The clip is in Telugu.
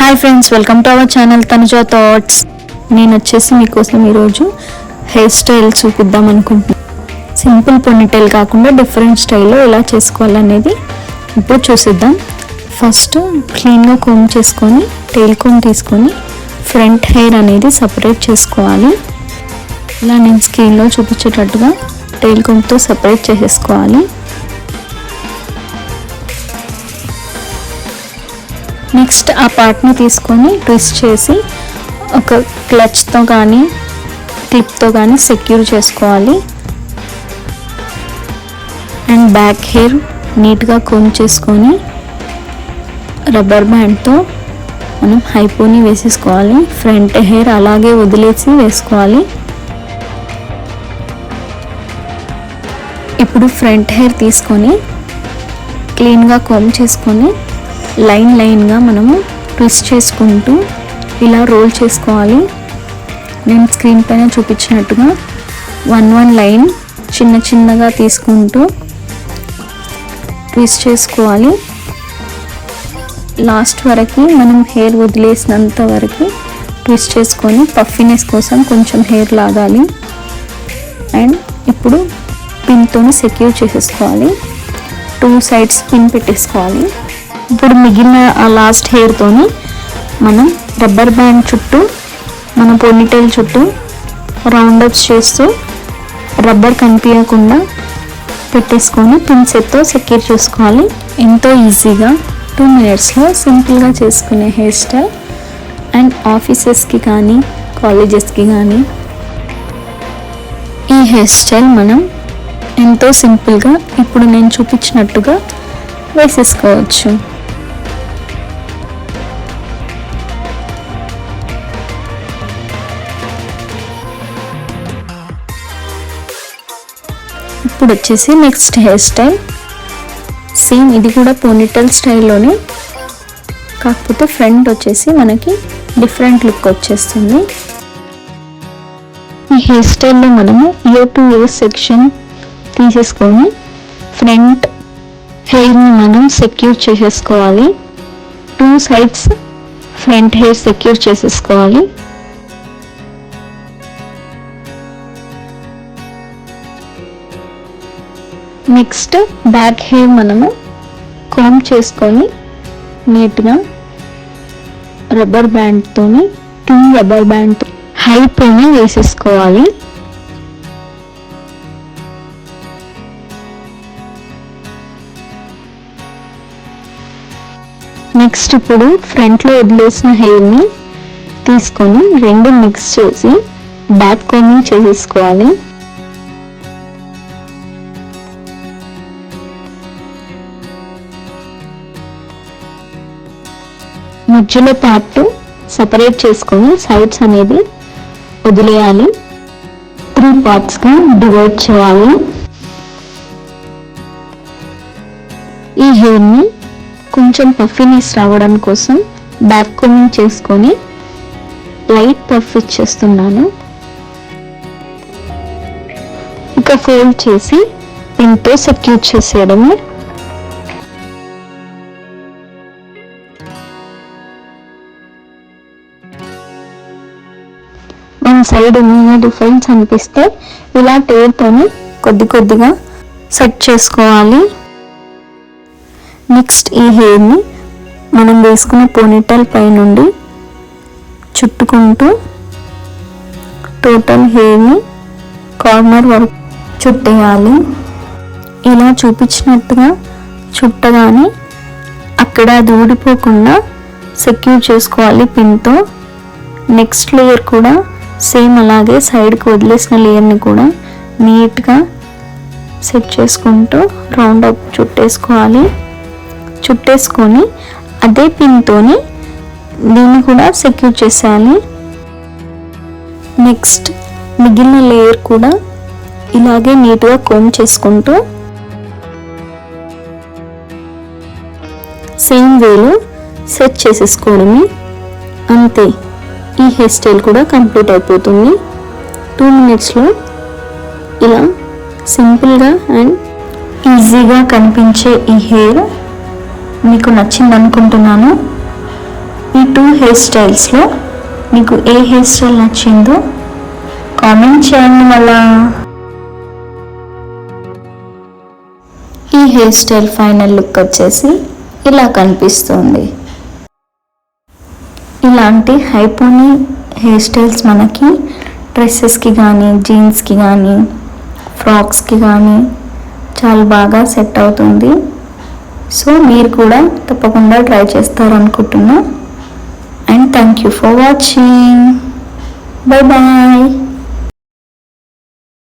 Hi friends, welcome to our channel Tanuja thoughts. నేను వచ్చేసి మీకోసం ఈరోజు హెయిర్ స్టైల్ చూపిద్దాం అనుకుంటున్నాను. సింపుల్ పొనీటైల్ కాకుండా డిఫరెంట్ స్టైల్లో ఎలా చేసుకోవాలనేది ఇప్పుడు చూసిద్దాం. ఫస్ట్ క్లీన్గా కోమ్ చేసుకొని టెయిల్ కోమ్ తీసుకొని ఫ్రంట్ హెయిర్ అనేది సపరేట్ చేసుకోవాలి. ఇలా నేను స్క్రీన్లో చూపించేటట్టుగా టెయిల్ కోమ్తో సపరేట్ చేసేసుకోవాలి. నెక్స్ట్ ఆ పార్ట్ని తీసుకొని ట్విస్ట్ చేసి ఒక క్లచ్తో కానీ క్లిప్తో కానీ సెక్యూర్ చేసుకోవాలి. అండ్ బ్యాక్ హెయిర్ నీట్గా కోమ్ చేసుకొని రబ్బర్ బ్యాండ్తో మనం హైపోని వేసేసుకోవాలి. ఫ్రంట్ హెయిర్ అలాగే వదిలేసి వేసుకోవాలి. ఇప్పుడు ఫ్రంట్ హెయిర్ తీసుకొని క్లీన్గా కోమ్ చేసుకొని లైన్గా మనము ట్విస్ట్ చేసుకుంటూ ఇలా రోల్ చేసుకోవాలి. నేను స్క్రీన్ పైన చూపించినట్టుగా వన్ లైన్ చిన్నగా తీసుకుంటూ ట్విస్ట్ చేసుకోవాలి. లాస్ట్ వరకు మనం హెయిర్ వదిలేసినంత వరకు ట్విస్ట్ చేసుకొని పఫీనెస్ కోసం కొంచెం హెయిర్ లాగాలి. అండ్ ఇప్పుడు పిన్తోని సెక్యూర్ చేసేసుకోవాలి. 2 సైడ్స్ పిన్ పెట్టేసుకోవాలి. ఇప్పుడు మిగిలిన ఆ లాస్ట్ హెయిర్తోని మనం రబ్బర్ బ్యాండ్ చుట్టూ మన పోనీటైల్ చుట్టూ రౌండప్స్ చేస్తూ రబ్బర్ కనిపించకుండా పెట్టేసుకొని పిన్ సెట్తో సెక్యూర్ చేసుకోవాలి. ఎంతో ఈజీగా 2 మినిట్స్లో సింపుల్గా చేసుకునే హెయిర్ స్టైల్. అండ్ ఆఫీసెస్కి కానీ కాలేజెస్కి కానీ ఈ హెయిర్ స్టైల్ మనం ఎంతో సింపుల్గా ఇప్పుడు నేను చూపించినట్టుగా వేసేసుకోవచ్చు. ఇప్పుడు వచ్చేసి నెక్స్ట్ హెయిర్ స్టైల్ సేమ్, ఇది కూడా పోనీటైల్ స్టైల్లోనే, కాకపోతే ఫ్రంట్ వచ్చేసి మనకి డిఫరెంట్ లుక్ వచ్చేస్తుంది. ఈ హెయిర్ స్టైల్లో మనము ఇయర్ టు ఇయర్ సెక్షన్ తీసేసుకొని ఫ్రంట్ హెయిర్ని మనం సెక్యూర్ చేసేసుకోవాలి. 2 సైడ్స్ ఫ్రంట్ హెయిర్ సెక్యూర్ చేసేసుకోవాలి. నెక్స్ట్ బ్యాక్ హెయిర్ మనము కోమ్ చేసుకొని నీట్గా రబ్బర్ బ్యాండ్తోని రబ్బర్ బ్యాండ్తో హైపోని వేసేసుకోవాలి. నెక్స్ట్ ఇప్పుడు ఫ్రంట్లో వదిలేసిన హెయిర్ని తీసుకొని 2 మిక్స్ చేసి బ్యాక్ కోమింగ్ చేసేసుకోవాలి. మధ్యలో పార్ట్ సపరేట్ చేసుకొని సైడ్స్ అనేది వదిలేయాలి. 3 పార్ట్స్గా డివైడ్ చేయాలి. ఈ హెయిర్ని కొంచెం పఫీనెస్ రావడం కోసం బ్యాక్ కోమింగ్ చేసుకొని లైట్ పఫ్ ఇచ్చేస్తున్నాను. ఇక ఫోల్డ్ చేసి పిన్తో సెక్యూర్ చేసేయడమే. వన్ సైడ్ ఏమైనా డిఫరెన్స్ అనిపిస్తే ఇలా టేప్తోని కొద్దిగా సెట్ చేసుకోవాలి. నెక్స్ట్ ఈ హెయిర్ని మనం వేసుకున్న పోనీటైల్ పై నుండి చుట్టుకుంటూ టోటల్ హెయిర్ని కార్నర్ వరకు చుట్టేయాలి. ఇలా చూపించినట్టుగా చుట్టగానే అక్కడ అది ఊడిపోకుండా సెక్యూర్ చేసుకోవాలి పిన్తో. నెక్స్ట్ లేయర్ కూడా సేమ్ అలాగే సైడ్కి వదిలేసిన లేయర్ని కూడా నీట్గా సెట్ చేసుకుంటూ రౌండ్ అప్ చుట్టేసుకొని అదే పిన్తోని దీన్ని కూడా సెక్యూర్ చేసేయాలి. నెక్స్ట్ మిగిలిన లేయర్ కూడా ఇలాగే నీట్గా కోమ్ చేసుకుంటూ సేమ్ వేలో సెట్ చేసేసుకోవడమే. అంతే, ఈ హెయిర్ స్టైల్ కూడా కంప్లీట్ అయిపోతుంది. 2 మినిట్స్లో ఇలా సింపుల్గా అండ్ ఈజీగా కనిపించే ఈ హెయిర్ మీకు నచ్చింది అనుకుంటున్నాను. ఈ 2 హెయిర్ స్టైల్స్లో మీకు ఏ హెయిర్ స్టైల్ నచ్చిందో కామెంట్ చేయండి. మళ్ళా ఈ హెయిర్ స్టైల్ ఫైనల్ లుక్ వచ్చేసి ఇలా కనిపిస్తుంది. ఇలాంటి హైపోనీ హెయిర్ స్టైల్స్ మనకి డ్రెస్సెస్కి కానీ, జీన్స్కి కానీ, ఫ్రాక్స్కి కానీ చాలా బాగా సెట్ అవుతుంది. సో మీరు కూడా తప్పకుండా ట్రై చేస్తారనుకుంటున్నా. And thank you for watching. Bye bye.